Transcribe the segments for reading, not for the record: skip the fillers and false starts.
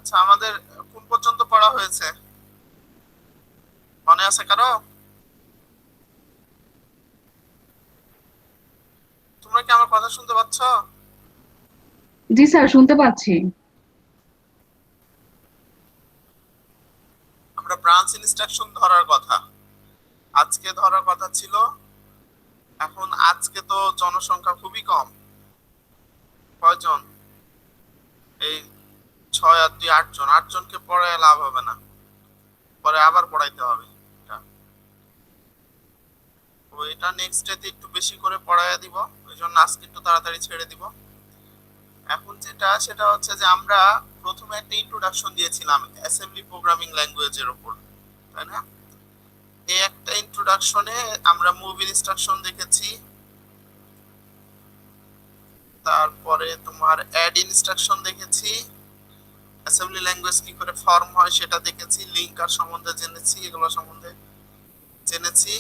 আচ্ছা, আমাদের কোন পর্যন্ত পড়া হয়েছে মনে আছে কারো? তোমরা কি আমার কথা শুনতে পাচ্ছ? জি স্যার, শুনতে পাচ্ছি। আমরা ব্রাঞ্চ ইনস্ট্রাকশন ধরার কথা আজকে ধরার কথা ছিল। এখন আজকে তো জনসংখ্যা খুবই কম। কয়জন? এই 6 আর 2 8 জন। 8 জনকে পড়ায় লাভ হবে না, পরে আবার পড়াইতে হবে এটা। তো এটা নেক্সট ডেতে একটু বেশি করে পড়াইয়া দিব, ওই জন্য আজকে একটু তাড়াতাড়ি ছেড়ে দিব। এখন যেটা সেটা হচ্ছে যে আমরা প্রথমে একটা ইন্ট্রোডাকশন দিয়েছিলাম অ্যাসেম্বলি প্রোগ্রামিং ল্যাঙ্গুয়েজের উপর, তাই না? এই একটা ইন্ট্রোডাকশনে আমরা মুভ ইনস্ট্রাকশন দেখেছি, তারপরে তোমার অ্যাড ইনস্ট্রাকশন দেখেছি, অ্যাসেম্বলি ল্যাঙ্গুয়েজ কি করে ফর্ম হয় সেটা দেখেছি, লিঙ্কার সম্বন্ধে জেনেছি, এগুলো সম্বন্ধে জেনেছি,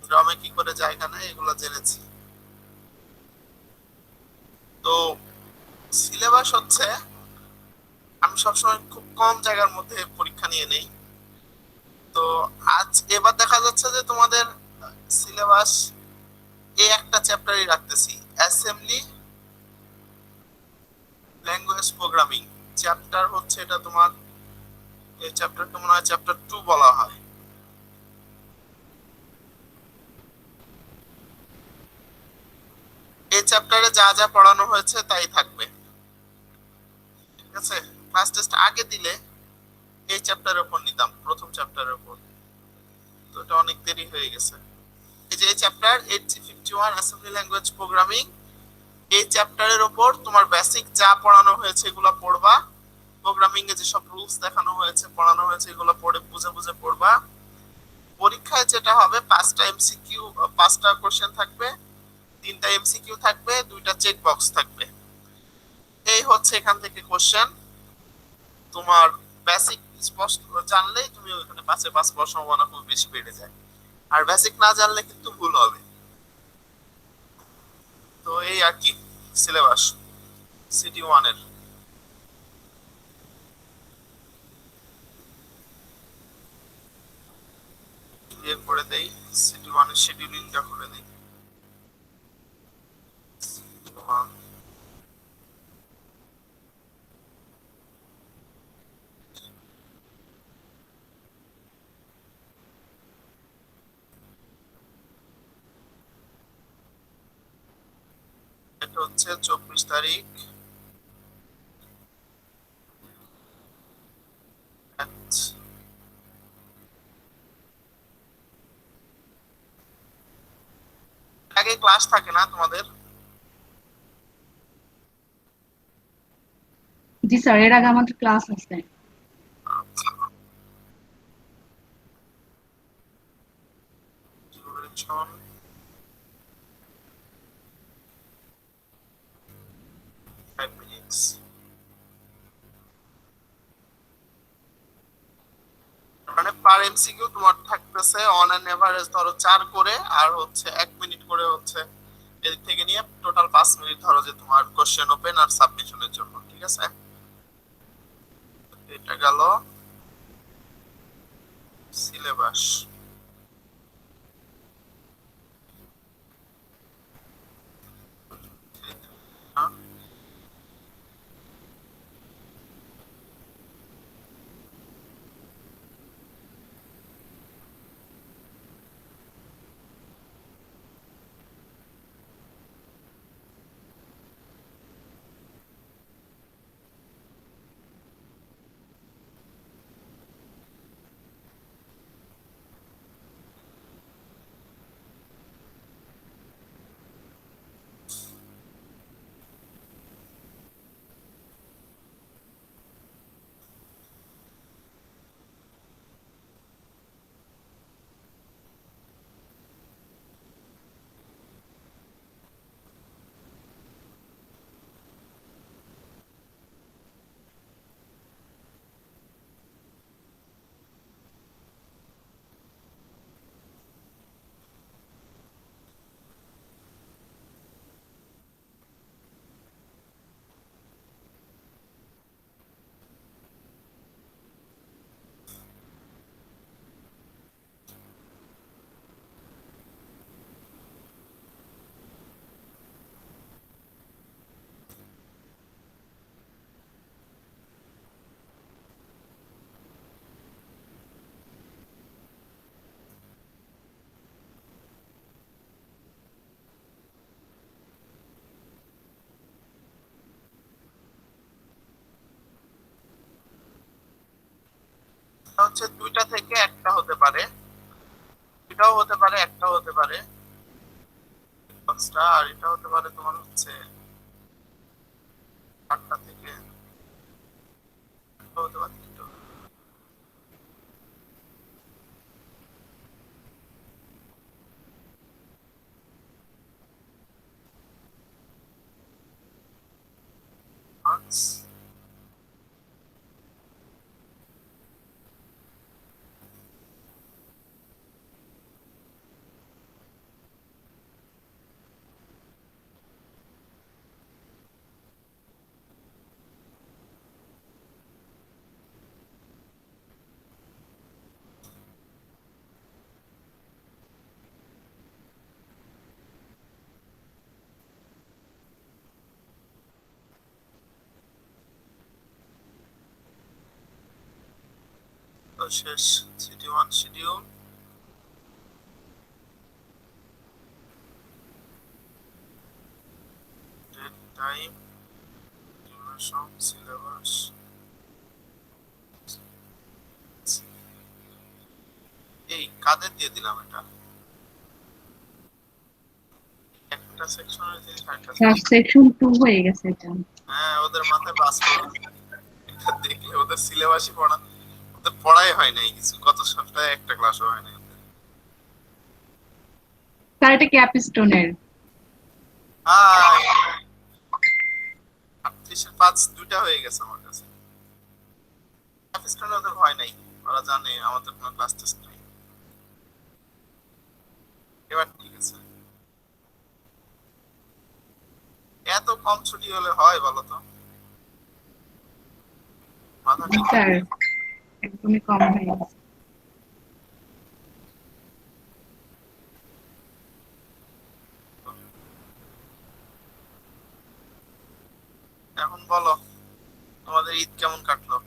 ড্রমে কি করে জায়গা নেয় এগুলো জেনেছি। তো সিলেবাস হচ্ছে, আমি সবসময় খুব কম জায়গার মধ্যে পরীক্ষা নিয়ে নেই। তো এবার দেখা যাচ্ছে যে তোমাদের সিলেবাস এই একটা চ্যাপ্টারই রাখতেছি, অ্যাসেম্বলি ল্যাঙ্গুয়েজ প্রোগ্রামিং চ্যাপ্টার হচ্ছে এটা তোমার। এই চ্যাপ্টারটা মনে হয় চ্যাপ্টার 2 বলা হয়। এই চ্যাপ্টারে যা যা পড়ানো হয়েছে তাই থাকবে, ঠিক আছে? ক্লাস টেস্ট আগে দিলে এই চ্যাপ্টারের উপর নিতাম, প্রথম চ্যাপ্টারের উপর। তো এটা অনেক দেরি হয়ে গেছে। এই যে এই চ্যাপ্টার 851 অ্যাসেম্বলি ল্যাঙ্গুয়েজ প্রোগ্রামিং, এই চ্যাপ্টারের উপর তোমার বেসিক যা পড়ানো হয়েছে এগুলো পড়বা। প্রোগ্রামিং এ যেসব রুলস দেখানো হয়েছে পড়ানো হয়েছে এগুলো পড়ে বুঝে বুঝে পড়বা। পরীক্ষায় যেটা হবে 5টা এমসিকিউ, 5টা কোশ্চেন থাকবে, 3টা এমসিকিউ থাকবে, 2টা চেক বক্স থাকবে। এই হচ্ছে এখান থেকে কোশ্চেন। তোমার বেসিক স্পষ্ট জানলেই তুমি ওখানে 5-এ 5 পাওয়ার সম্ভাবনা খুব বেশি বেড়ে যায়। আর বেসিক না জানলে কিন্তু ভুল হবে। তো এই আর কি সিলেবাস সিটি 1 এর। ক্লিয়ার করে দেই, সিটি 1 এর শিডিউলিংটা করে দেই। City 1, এটা হচ্ছে 24 তারিখ। আচ্ছা, আগে ক্লাস থাকে না তোমাদের? জি স্যার, এর আগে আমাদের ক্লাস আছে। আচ্ছা, duration 5 minutes। মানে পার এমসিকিউ তোমার থাকতেছে অন এন এভারেজ ধরো 4 করে, আর হচ্ছে 1 মিনিট করে হচ্ছে এদিক থেকে নিয়ে টোটাল 5 মিনিট ধরো যে তোমার কোশ্চেন ওপেন আর সাবমিশনের জন্য, ঠিক আছে? এটা গেল সিলেবাস। হচ্ছে দুইটা থেকে একটা হতে পারে, এটাও হতে পারে, একটাও হতে পারে পাঁচটা, আর এটা হতে পারে তোমার হচ্ছে আটটা থেকে একটা হতে পারে দুটো। পাঁচ, তো শেষ। CT one schedule, date time, duration, syllabus. এই কাদের দিয়ে দিলাম এটা? একটা সেকশনের জিনিস একটা স্যার সেকশন 2 হয়ে গেছে এটা। হ্যাঁ, ওদের মাথায় বাস করো। এটা দেখলে ওদের সিলেবাসই পড়া, ওদের পড়াই হয় নাই কিছু, গত সপ্তাহে একটা ক্লাসও হয় নাই ওদের। স্যার এটা ক্যাপস্টোনের। হাই, 38-এর 5 দুইটা হয়ে গেছে আমার কাছে। ক্যাপিস্টনে ওদের ভয় নাই, ওরা জানে আমাদের কোনো ক্লাস টেস্ট নেই। এবার ঠিক আছে। এত কম ছুটি হলে হয় বলো তো? মাথা ঠিক স্যার থাকে? একদমই কম হয়ে গেছে। এখন বলো, তোমাদের ঈদ কেমন কাটলো?